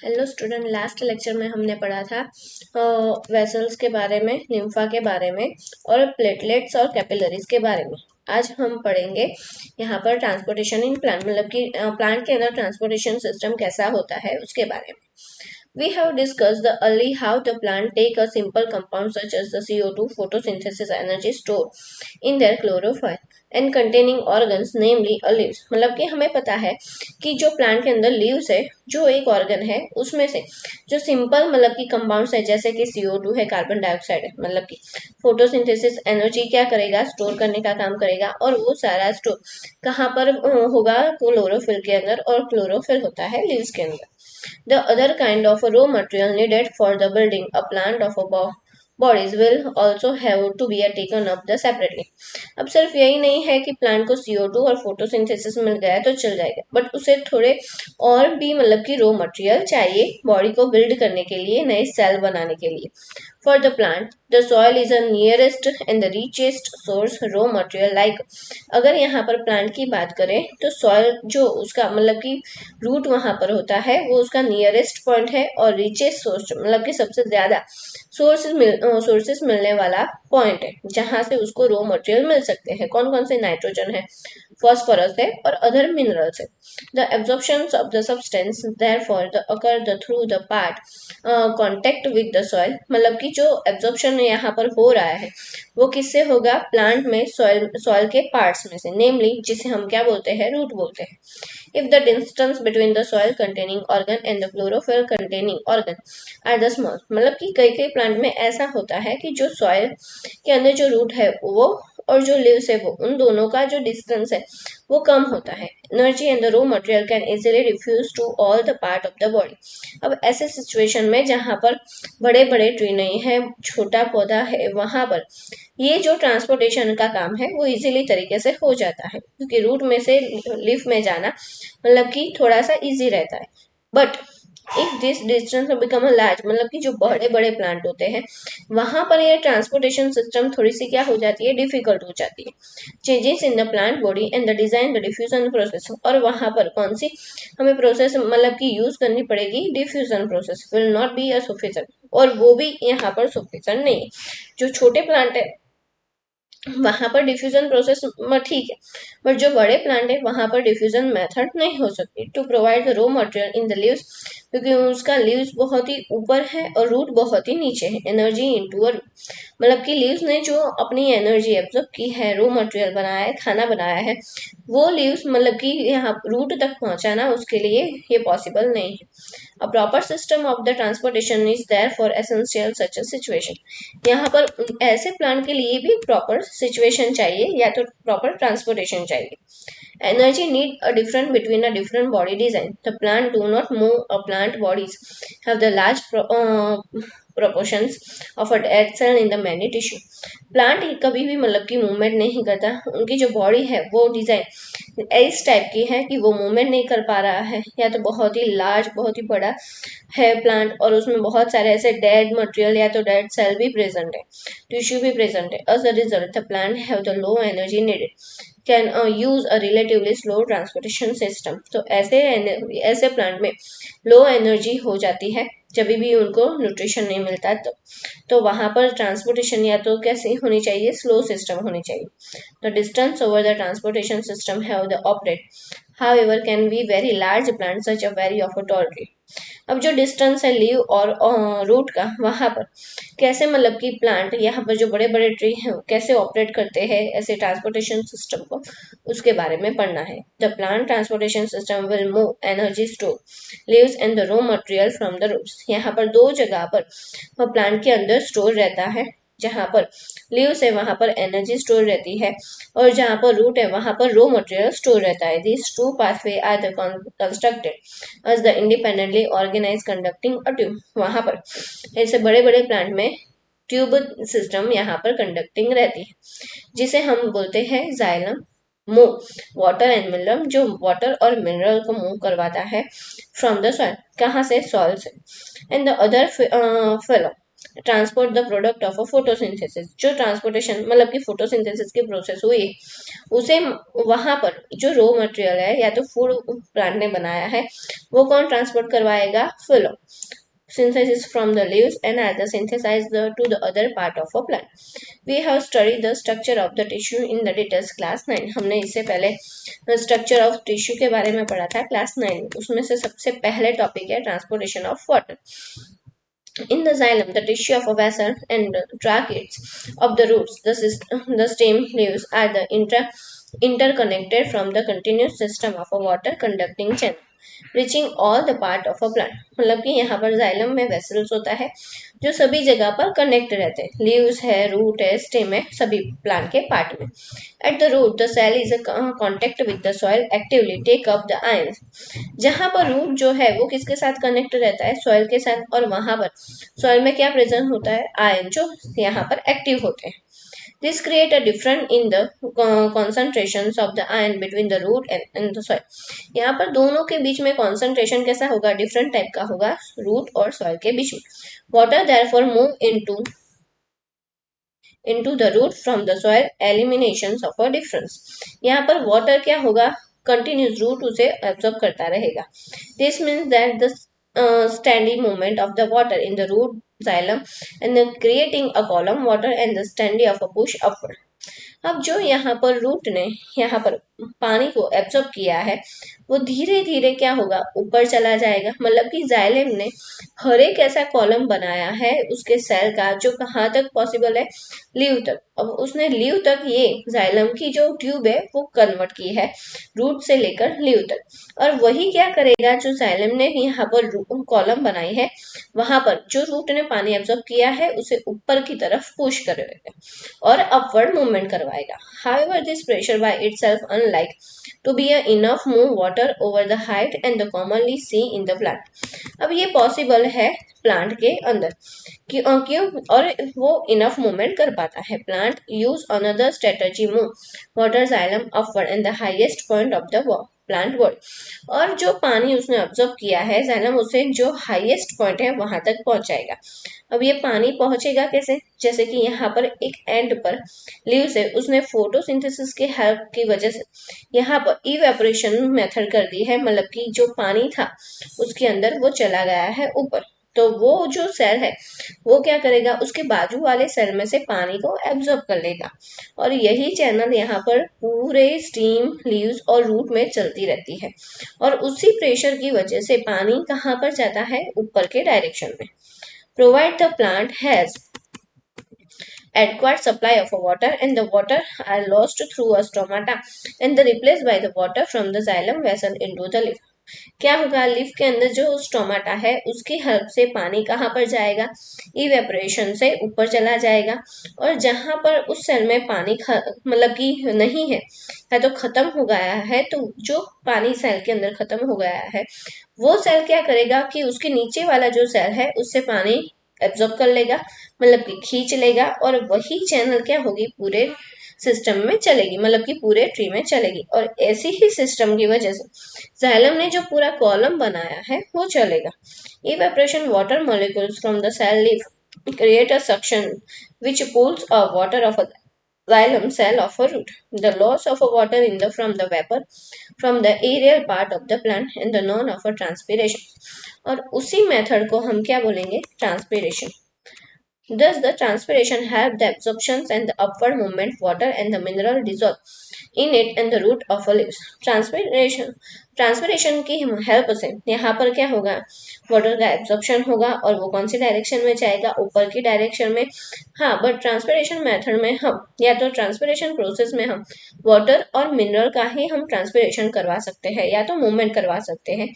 Hello student, last lecture में हमने पढ़ा था वेसल्स के बारे में, लिम्फा के बारे में और प्लेटलेट्स और कैपिलरीज के बारे में। आज हम पढ़ेंगे यहाँ पर ट्रांसपोर्टेशन इन प्लांट, मतलब कि प्लांट के अंदर ट्रांसपोर्टेशन सिस्टम कैसा होता है उसके बारे में। We have discussed the early how the plant take a simple compound such as the CO2 photosynthesis energy stored in their chlorophyll and containing organs namely a leaves। मतलब कि हमें पता है कि जो प्लांट के अंदर लीव्स है, जो एक ऑर्गन है, उसमें से जो सिंपल मतलब कि कंपाउंड्स है जैसे कि CO2 है, कार्बन डाइऑक्साइड है, मतलब कि फोटोसिंथेसिस एनर्जी क्या करेगा, स्टोर करने का काम करेगा। और वो सारा स्टोर कहाँ पर होगा, क्लोरोफिल के अंदर, और क्लोरोफिल होता है लीव्स के अंदर। The other kind of raw material needed for the building a plant of a bodies will also have to be taken up the separately। अब सिर्फ यही नहीं है कि प्लांट को CO2 और फोटोसिंथेसिस मिल गया तो चल जाएगा, बट उसे थोड़े और भी मतलब कि रॉ मटेरियल चाहिए बॉडी को बिल्ड करने के लिए, नए सेल बनाने के लिए। For the plant, the soil is the nearest and the richest source raw material like। अगर यहाँ पर प्लांट की बात करें तो सॉइल जो उसका मतलब कि रूट वहां पर होता है वो उसका नियरेस्ट पॉइंट है और रिचेस्ट सोर्स मतलब कि सबसे ज्यादा सोर्सेस मिलने वाला पॉइंट है जहां से उसको रॉ मटेरियल मिल सकते हैं। कौन कौन से? नाइट्रोजन है, फॉस्फोरस है और अदर मिनरल्स है। The absorption of the substance therefore the occur the through the part contact with the soil. मतलब कि जो एब्जॉर्प्शन यहाँ पर हो रहा है वो किससे होगा? प्लांट में सॉइल सॉइल के पार्ट्स में से, नेमली जिसे हम क्या बोलते हैं? रूट बोलते हैं। If the distance between the soil containing organ and the chlorophyll containing organ are the small। मतलब कि कई कई प्लांट में ऐसा होता है कि जो सॉइल के अंदर जो रूट है वो और जो लीव्स है वो, उन दोनों का जो डिस्टेंस है वो कम होता है। Energy and the raw material can easily refuse to all the part of the body. अब ऐसे सिचुएशन में जहाँ पर बड़े बड़े ट्री नहीं है, छोटा पौधा है, वहां पर ये जो ट्रांसपोर्टेशन का काम है वो इजीली तरीके से हो जाता है, क्योंकि रूट में से लीफ में जाना मतलब कि थोड़ा सा इजी रहता है। But if this distance become a large, मतलब कि जो बड़े बड़े प्लांट होते हैं वहां पर ये ट्रांसपोर्टेशन सिस्टम थोड़ी सी क्या हो जाती है? डिफिकल्ट हो जाती है। Changes in the plant body and the design the diffusion process. और वहां पर कौन सी हमें प्रोसेस मतलब कि यूज करनी पड़ेगी? Diffusion process will not be a sufficient, और वो भी यहाँ पर सफिशिएंट नहीं है। जो छोटे प्लांट है वहां पर डिफ्यूजन प्रोसेस ठीक है, बट जो बड़े प्लांट है वहां पर डिफ्यूजन मेथड नहीं हो सकती to provide the raw material in the leaves, क्योंकि उसका लीव्स बहुत ही ऊपर है और रूट बहुत ही नीचे है। एनर्जी इनटू अ, मतलब कि लीव्स ने जो अपनी एनर्जी एब्जॉर्ब की है, रॉ मटेरियल बनाया है, खाना बनाया है, वो लीव्स मतलब कि यहाँ रूट तक पहुंचाना उसके लिए ये पॉसिबल नहीं है। A proper system of the transportation is there for essential such a situation। यहाँ पर ऐसे प्लांट के लिए भी प्रॉपर सिचुएशन चाहिए या तो प्रॉपर ट्रांसपोर्टेशन चाहिए। Energy need a different between a different body design। The plant do not move। A plant bodies have the large proportions of a dead cell in the many tissue। Plant कभी भी मतलब कि movement नहीं करता, उनकी जो body है वो डिजाइन इस टाइप की है कि वो मूवमेंट नहीं कर पा रहा है, या तो बहुत ही लार्ज, बहुत ही बड़ा है प्लांट और उसमें बहुत सारे ऐसे डेड मटेरियल या तो डेड सेल भी प्रेजेंट है, टिश्यू भी प्रेजेंट है। As a result the plant have the low energy needed can use a relatively slow transportation system. तो ऐसे प्लांट में लो एनर्जी हो जाती है जब भी उनको न्यूट्रिशन नहीं मिलता, तो वहां पर ट्रांसपोर्टेशन या तो कैसी होनी चाहिए? स्लो सिस्टम होनी चाहिए। The distance over the transportation system have the operate however can be very large plants such a very of a tall tree। अब जो डिस्टेंस है लीव और रूट का, वहां पर कैसे मतलब कि प्लांट यहाँ पर जो बड़े बड़े ट्री हैं वो कैसे ऑपरेट करते हैं ऐसे ट्रांसपोर्टेशन सिस्टम को, उसके बारे में पढ़ना है। The plant transportation system will move energy store leaves and the raw material from the roots. यहाँ पर दो जगह पर प्लांट के अंदर स्टोर रहता है, जहां पर लीव्स है वहां पर एनर्जी स्टोर रहती है और जहां पर रूट है वहां पर रॉ मटेरियल स्टोर रहता है। This two pathway are the constructed as the independently organise conducting a tube. वहां पर ऐसे बड़े बड़े प्लांट में ट्यूब सिस्टम यहाँ पर कंडक्टिंग रहती है, जिसे हम बोलते हैं xylem. Move water and mineral, जो वाटर और मिनरल को मूव करवाता है फ्रॉम द सॉइल, कहाँ से? सॉइल से। And the other fellow transport the product of a photosynthesis, जो ट्रांसपोर्टेशन मतलब कि फोटोसिंथेसिस की प्रोसेस हुई उसे वहां पर जो रो मटेरियल है या तो फूड प्लांट ने बनाया है वो कौन ट्रांसपोर्ट करवाएगा, फिलो synthesis from the leaves and either synthesize to the other part of a plant. We have studied the structure of the tissue in the details class 9. हमने इससे पहले स्ट्रक्चर ऑफ टिश्यू के बारे में पढ़ा था क्लास 9 में, उसमें से सबसे पहले टॉपिक है transportation of water. In the xylem, the tissue of a vessel and tracheids of the roots, the stem leaves are the interconnected from the continuous system of a water conducting channel reaching all the part of a plant. मतलब कि यहाँ पर xylem में vessels होता है जो सभी जगह पर कनेक्ट रहते हैं. लीव्स है, रूट है, स्टेम है, सभी प्लांट के पार्ट में. At the root the cell is contact with the soil actively take up the ion. जहां पर रूट जो है वो किसके साथ कनेक्ट रहता है, सॉइल के साथ, और वहां पर सॉइल में क्या प्रेजेंट होता है, आयन जो यहाँ पर एक्टिव होते हैं. This create a difference in the concentrations of the ion between the root and the soil. यहाँ पर दोनों के बीच में concentration कैसा होगा, डिफरेंट टाइप का होगा रूट और सॉइल के बीच में. Water therefore move into the root from the soil eliminations of a difference. यहाँ पर water क्या होगा, कंटिन्यूस रूट उसे एब्जॉर्ब करता रहेगा. This means that the steady movement of the water in the root xylem and then creating a column water and the steady of a push upward. अब जो यहाँ पर रूट ने यहाँ पर पानी को एब्जॉर्ब किया है वो धीरे धीरे क्या होगा, ऊपर चला जाएगा. मतलब कि जाइलम ने हर एक ऐसा कॉलम बनाया है उसके सेल का जो कहाँ तक पॉसिबल है, लीव तक. अब उसने लीव तक ये जाइलम की जो ट्यूब है वो कन्वर्ट की है रूट से लेकर लीव तक. और वही क्या करेगा, जो जाइलम ने यहाँ पर कॉलम बनाई है वहां पर जो रूट ने पानी एब्जॉर्ब किया है उसे ऊपर की तरफ पुश करेगा और अपवर्ड मूवमेंट करवाएगा. However, this pressure by itself unlike to be enough move water over the height and the commonly see in the plant. अब ये पॉसिबल है प्लांट के अंदर क्यों और वो इनफ मूवमेंट कर पाता है. Plant use another strategy move water xylem upward and the highest point of the plant body. और जो पानी उसने ऑब्जर्व किया है जाइलम उसे जो हाईएस्ट पॉइंट है वहां तक पहुंचाएगा. अब ये पानी पहुंचेगा कैसे, जैसे कि यहाँ पर एक एंड पर लीव्स है, उसने फोटोसिंथेसिस के हेल्प की वजह से यहाँ पर इवेपोरेशन मेथड कर दी है. मतलब कि जो पानी था उसके अंदर वो चला गया है ऊपर. तो वो जो सेल है वो क्या करेगा, उसके बाजू वाले सेल में से पानी को एब्जॉर्ब कर लेगा. और यही चैनल यहाँ पर पूरे स्टीम, लीव्स और रूट में चलती रहती है. और उसी प्रेशर की वजह से पानी कहाँ पर जाता है, ऊपर के डायरेक्शन में. Provide the plant has adequate supply of water and the water are lost through a stomata and the replaced by the water from the xylem vessel into the leaf. क्या होगा, लीफ के अंदर जो stomata है उसकी help से पानी कहाँ पर जाएगा, इवेपोरेशन से ऊपर चला जाएगा. और जहां पर उस सेल में पानी मतलब कि नहीं है या तो खत्म हो गया है, तो जो पानी सेल के अंदर खत्म हो गया है वो सेल क्या करेगा कि उसके नीचे वाला जो सेल है उससे पानी एब्जॉर्ब कर लेगा, मतलब कि खींच लेगा. और वही चैनल क्या होगी, पूरे सिस्टम में चलेगी, मतलब कि पूरे ट्री में चलेगी. और ऐसी ही सिस्टम की वजह से जाइलम ने जो पूरा कॉलम बनाया है वो चलेगा. Evaporation water molecules from the cell leaf create a suction which pulls a water of a xylem cell of a root. The loss of a water in the from the vapor from the aerial part of the plant and the known of a transpiration. और उसी method को हम क्या बोलेंगे, transpiration. Thus, the transpiration help the absorptions and the upward movement water and the mineral dissolve in it and the root of a leaves. Transpiration की help से यहाँ पर क्या होगा, वाटर का एब्जॉर्प्शन होगा और वो कौन सी डायरेक्शन में जाएगा, ऊपर की डायरेक्शन में. हाँ, बट ट्रांसपिरेशन मेथड में हम या तो ट्रांसपिरेशन प्रोसेस में हम वाटर और मिनरल का ही हम ट्रांसपिरेशन करवा सकते हैं या तो मूवमेंट करवा सकते हैं.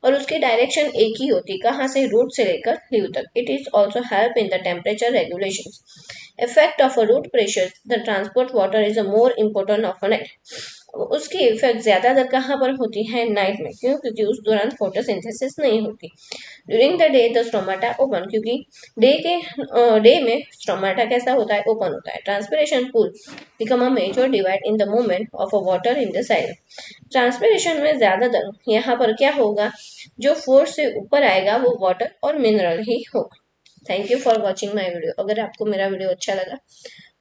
और उसकी डायरेक्शन एक ही होती, कहाँ से, रूट से लेकर लीव तक. It is also help in the temperature regulation. Effect of a root pressure the transport water is a more important of a night. उसकी इफेक्ट ज्यादातर कहाँ पर होती है, नाइट में. क्यों, क्योंकि उस दौरान फोटोसिंथेसिस नहीं होती. During the day the stomata open, क्योंकि डे में स्टोमाटा कैसा होता है, ओपन होता है. Transpiration pull become a major divide in the movement of a water in the side. Transpiration में ज्यादातर यहाँ पर क्या होगा, जो फोर्स से ऊपर आएगा वो वाटर और मिनरल ही होगा. Thank you for watching my video. अगर आपको मेरा वीडियो अच्छा लगा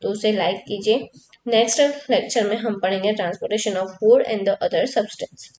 तो उसे लाइक कीजिए। नेक्स्ट लेक्चर में हम पढ़ेंगे transportation of food and the other substance.